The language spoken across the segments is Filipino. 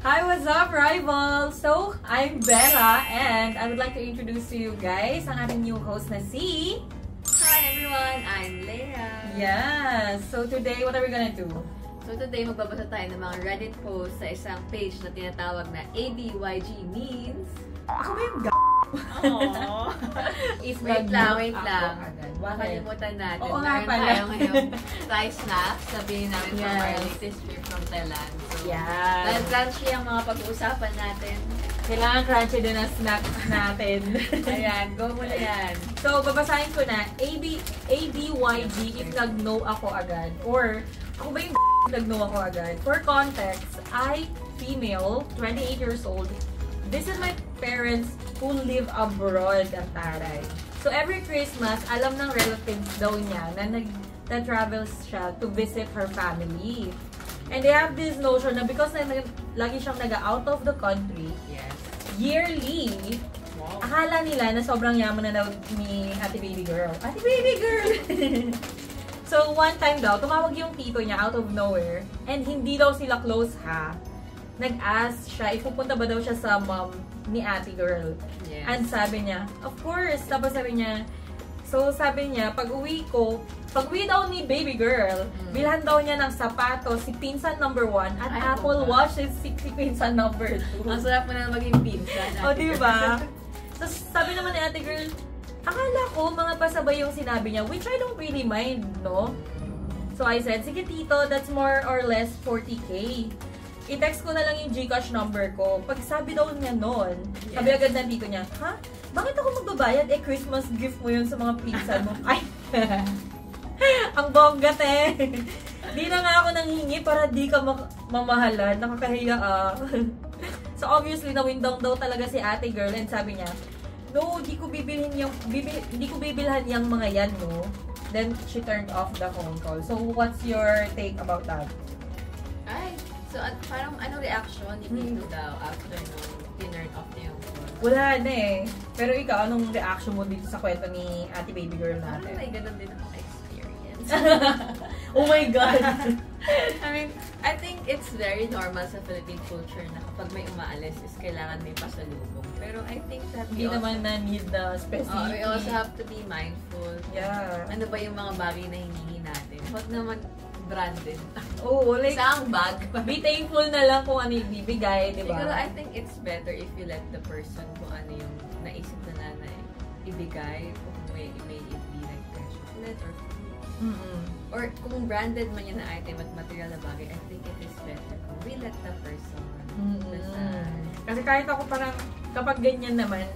Hi, what's up, rival? So, I'm Bella, and I would like to introduce to you guys ang ating new host na si... Hi everyone, I'm Leia. Yes! So today, what are we gonna do? So today, magbabasa tayo ng mga Reddit posts sa isang page na tinatawag na ABYG means... Ako ba yung Aww. Wait lang. Makalimutan natin. Oo nga Meron pala. tayo ngayon Thai snack. Sabihin namin from Yes. our latest trip from Thailand. So, Yes. dahil crunchy ang mga pag-uusapan natin. Kailangan crunchy din ang snacks natin. Ayan, go mo na yan. So, babasahin ko na ABYG if nag-know ako agad. Or, ako ba yung nag-know ako agad? For context, I, female, 28 years old, visit my parents who live abroad ang taray. So, every Christmas, alam ng relatives daw niya na nag-travels siya to visit her family. And they have this notion na because lagi siyang nag-out of the country, Yes. yearly, Wow. akala nila na sobrang yaman na daw ni Ate Baby Girl. Ate Baby Girl! So, one time daw, tumawag yung tito niya out of nowhere and hindi daw sila close ha. Nag-ask siya, ipupunta ba daw siya sa mom ni Ate Girl. Yes. And sabi niya, of course. Tapos sabi niya, pag uwi daw ni Baby Girl, bilhan daw niya ng sapatos si Pinsan number 1 at Ay, Apple buka. Watch si Pinsan number 2. Ang sarap mo na maging pinsan. O, diba? So, sabi naman ni Ate Girl, akala ko mga pasabay yung sinabi niya, which I don't really mind, no? So, I said, sige tito, that's more or less 40K. I-text ko na lang yung GCash number ko. Pag sabi daw niya noon, sabi agad ng tito niya, ha? Bakit ako magbabayad? Eh, Christmas gift mo yun sa mga pinsan mo. Ay! Ang bongga, te! Di na nga ako nanghingi para di ka mamahalan. Nakakahiya ah. So, obviously, na-win down daw talaga si Ate Girl and sabi niya, no, di ko bibilhan yung mga yan, no? Then, she turned off the phone call. So, what's your take about that? Ay, so parang anong reaction ni Tito daw after nung tinurn off niya yung phone? Wala na eh. Pero ikaw, anong reaction mo dito sa kwento ni Ate Baby Girl Parang natin? may ganun din ako experience. Oh my God! I mean, I think it's very normal sa Philippine culture na kapag may umaalis is kailangan may pasalubong. Pero I think that Hindi naman na need na specific. we also have to be mindful. Yeah. Ano ba yung mga bagay na hinihingi natin? Huwag naman branded. Oo, like, Isang bag. be thankful na lang kung ano yung bibigay, di ba? Siguro, I think it's better if you let the person kung ano yung naisip na ibigay. Kung may it be like chocolate or food. Or kung branded man yun na item at material na bagay, I think it is better kung we let the person decide. Kasi kahit ako parang, kapag ganyan naman,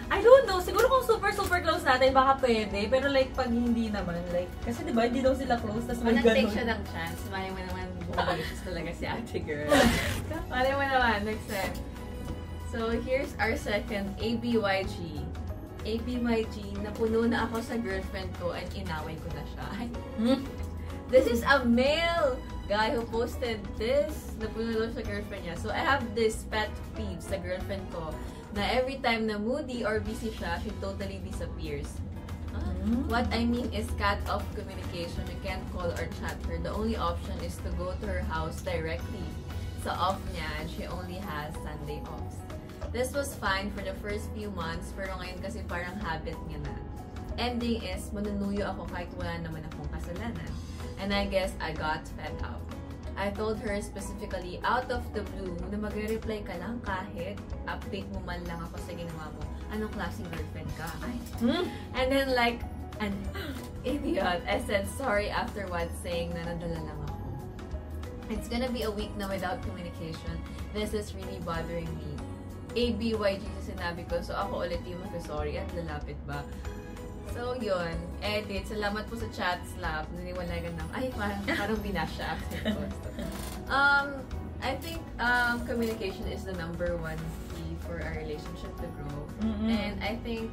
I don't know, siguro kung super close natin, baka pwede. Pero like, pag hindi naman, like, kasi diba, hindi daw sila close, tas may Take ganun. siya ng chance. Malay mo naman, bumagayos talaga si Ate Girl. Malay mo naman, next time. So, here's our second, ABYG. ABYG, napuno na ako sa girlfriend ko and inaway ko na siya. This is a male guy who posted this. Napuno daw sa girlfriend niya. So, I have this pet peeve sa girlfriend ko na every time na moody or busy siya, she totally disappears. What I mean is cut off communication. You can't call or chat her. The only option is to go to her house directly. Sa off niya, she only has Sunday offs. This was fine for the first few months, pero ngayon kasi parang habit niya na. Ending is, manunuyo ako kahit wala naman akong kasalanan. And I guess I got fed up. I told her specifically out of the blue na magre-reply ka lang kahit update mo man lang ako sa ginawa mo. Anong klaseng girlfriend ka? Ay. And then like an idiot, I said sorry afterwards saying na nadala lang ako. It's gonna be a week na without communication. This is really bothering me. ABYG sa sinabi ko. So ako ulit yung mag-sorry at lalapit ba? So, yun. Edit. Salamat po sa chat slap. Naniwalagan ng, ay, parang binash siya after post. I think communication is the number one key for our relationship to grow. And I think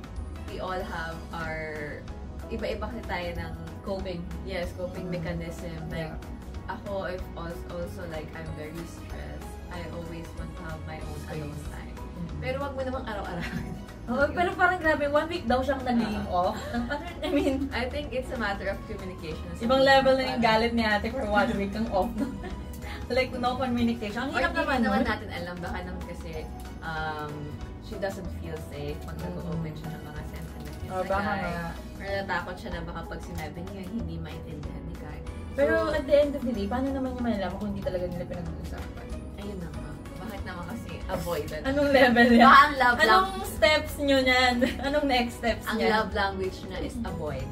we all have our iba-iba kasi tayo ng Coping. Yes, coping mechanism. Like, ako, if also like, I'm very stressed. I always want to have my own alone time. Pero wag mo namang araw-araw. Oh, pero parang grabe, 1 week daw siyang naging off. I mean, I think it's a matter of communication. ibang level na yung galit ni ate for 1 week ang off. Like, no communication. Ang hirap naman naman natin alam. Baka naman kasi she doesn't feel safe pag nag-open siya ng mga sentiments niya sa baka guy. nga. Or natakot siya na baka pag sinabi niya, hindi maintindihan ni guy. Pero at the end of the day, paano naman niya malalaman kung hindi talaga nila pinag-uusapan? Ayun na nga. Bakit naman kasi avoided? Anong level yan? Baka ang love Anong steps nyo niyan? Anong next steps ang niyan? love language na is avoid.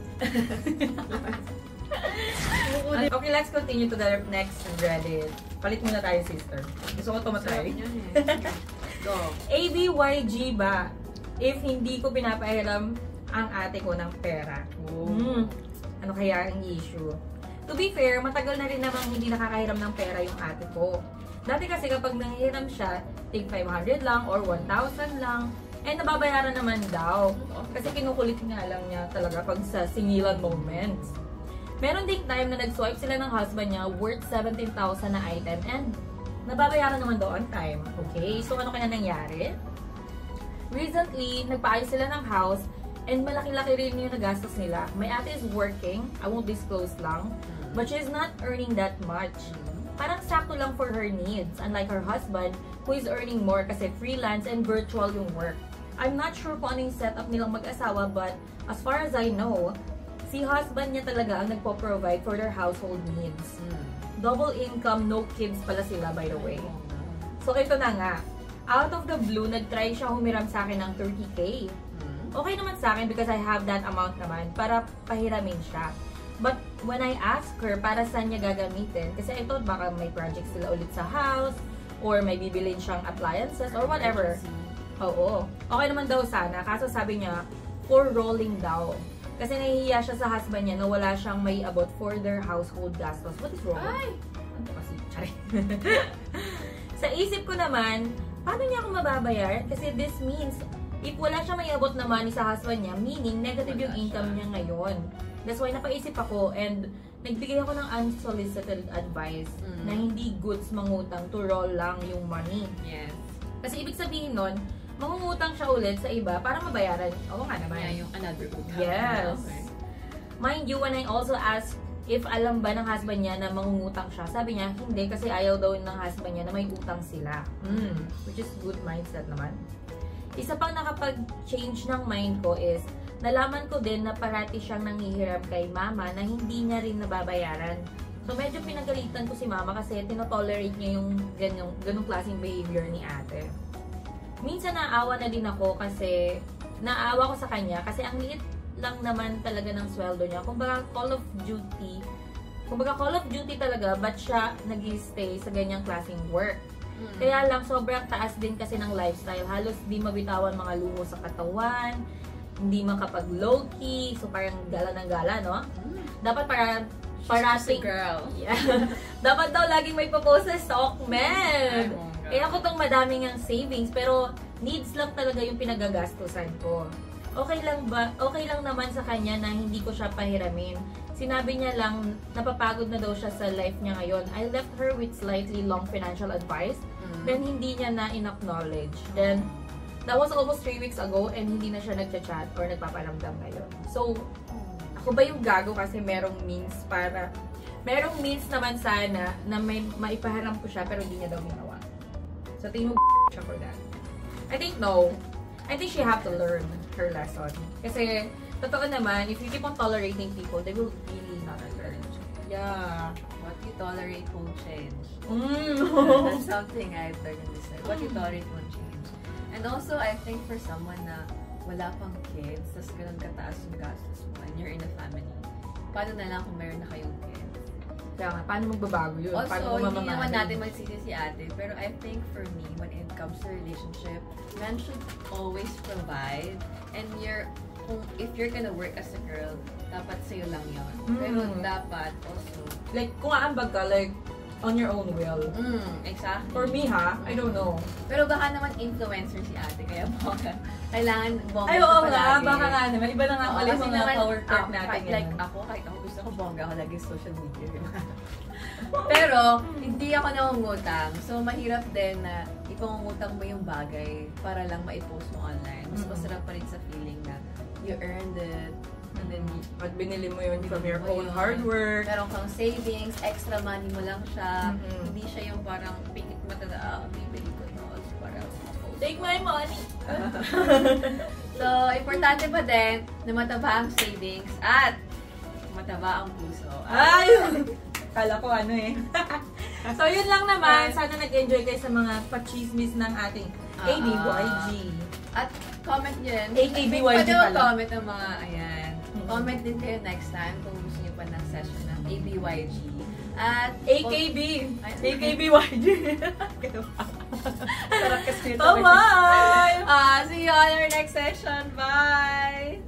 Okay, let's continue to the next Reddit. Palit muna tayo, sister. Gusto ko ito matry. Go. ABYG ba? If hindi ko pinapahiram ang ate ko ng pera. Ano kaya ang issue? To be fair, matagal na rin namang hindi nakakahiram ng pera yung ate ko. Dati kasi kapag nanghihiram siya, tig 500 lang or 1,000 lang, nababayaran naman daw. Kasi kinukulit nga lang niya talaga pag sa singilan moments. Meron ding time na nag-swipe sila ng husband niya worth 17,000 na item and nababayaran naman daw on time. Okay, so ano kaya nangyari? Recently, nagpaayos sila ng house and malaki-laki rin yung nagastos nila. My ate is working, I won't disclose lang, but she's not earning that much. Parang sakto lang for her needs, unlike her husband who is earning more kasi freelance and virtual yung work. I'm not sure kung ano yung setup nilang mag-asawa, but as far as I know, si husband niya talaga ang nagpo-provide for their household needs. Double income, no kids pala sila, by the way. So ito na nga, out of the blue, nag-try siya humiram sa akin ng 30K. Okay naman sa akin because I have that amount naman para pahiramin siya. But when I ask her para saan niya gagamitin, kasi I thought baka may project sila ulit sa house, or may bibilin siyang appliances, or whatever. Oo. Okay naman daw sana, kaso sabi niya, for rolling daw. Kasi nahihiya siya sa husband niya na wala siyang may abot for their household gastos. What is wrong? Ay! Ano kasi? Charay. Sa isip ko naman, paano niya ako mababayar? Kasi this means, if wala siyang may abot na money sa husband niya, meaning negative yung income niya ngayon. That's why napaisip ako and nagbigay ako ng unsolicited advice na hindi goods mangutang to roll lang yung money. Yes. Kasi ibig sabihin nun, mangungutang siya ulit sa iba para mabayaran. Oo nga naman. Yeah, yung another utang. Yes. Okay. Mind you, when I also asked if alam ba ng husband niya na mangungutang siya, sabi niya, hindi kasi ayaw daw ng husband niya na may utang sila. Which is good mindset naman. Isa pang nakapag-change ng mind ko is, nalaman ko din na parati siyang nangihiram kay mama na hindi niya rin nababayaran. So medyo pinagalitan ko si mama kasi tinotolerate niya yung ganong klaseng behavior ni ate. Minsan naawa na din ako kasi naawa ko sa kanya kasi ang liit lang naman talaga ng sweldo niya. Kumbaga Call of Duty talaga, but siya nag-stay sa ganyang klaseng work. Kaya lang sobrang taas din kasi ng lifestyle. Halos di mabitawan mga luho sa katawan, hindi makapag low-key, so parang gala ng gala, no? Dapat parating girl. Yeah. Dapat daw laging may popost sa stock, man. Kaya ako tong madaming ang savings, pero needs lang talaga yung pinagagastusan ko. Okay lang naman sa kanya na hindi ko siya pahiramin. Sinabi niya lang, napapagod na daw siya sa life niya ngayon. I left her with slightly long financial advice, then hindi niya na in-acknowledge. Then, that was almost 3 weeks ago and hindi na siya nagchat-chat or nagpaparamdam ngayon. So, ako ba yung gago kasi merong means naman sana na may maipaharam ko siya pero hindi niya daw ginawa. So, tingin mo siya for that. I think no. I think she have to learn her lesson. Kasi, totoo naman, if you keep on tolerating people, they will really not learn. Yeah. What you tolerate won't change. That's something I've learned in this life. What you tolerate won't change. And also, I think for someone na wala pang kids, tapos ganun kataas yung gastos mo, and you're in a family, paano na lang kung meron na kayong kids? Kaya nga, paano magbabago yun? Also, Paano hindi naman natin magsisi si ate, pero I think for me, when it comes to relationship, men should always provide, and if you're gonna work as a girl, dapat sa'yo lang yun. Pero dapat also, like, kung aambag ka, like, on your own will. Exactly. For me, I don't know. Pero baka naman influencer si ate, kaya baka kailangan bongga Ay, siya oo palagi. nga, baka nga naman. Iba na nga pala yung Kasi mga naman, co-worker natin. like ako, kahit ako gusto ko bongga ako lagi sa social media. Pero, hindi ako nangungutang. So, mahirap din na ipangungutang mo yung bagay para lang ma-post mo online. Mas masarap pa rin sa feeling na you earned it, And then, At binili mo yun from your Binili mo own yun. hard work. meron kang savings, extra money mo lang siya. Mhm. Hindi siya yung parang pikit mata na, bibili ko to. So, parang, Take my money! so, importante pa din na mataba ang savings at mataba ang puso. Ay! Kala ko ano eh. So, yun lang naman. Sana nag-enjoy kayo sa mga pachismis ng ating ABYG. At comment nyo rin. AKBYG Pwede mo pala. comment ang mga, ayan. Comment din kayo next time kung gusto nyo pa ng session ng ABYG. At, AKB! AKBYG! Sarap kasi ito. Bye-bye! See you on our next session. Bye!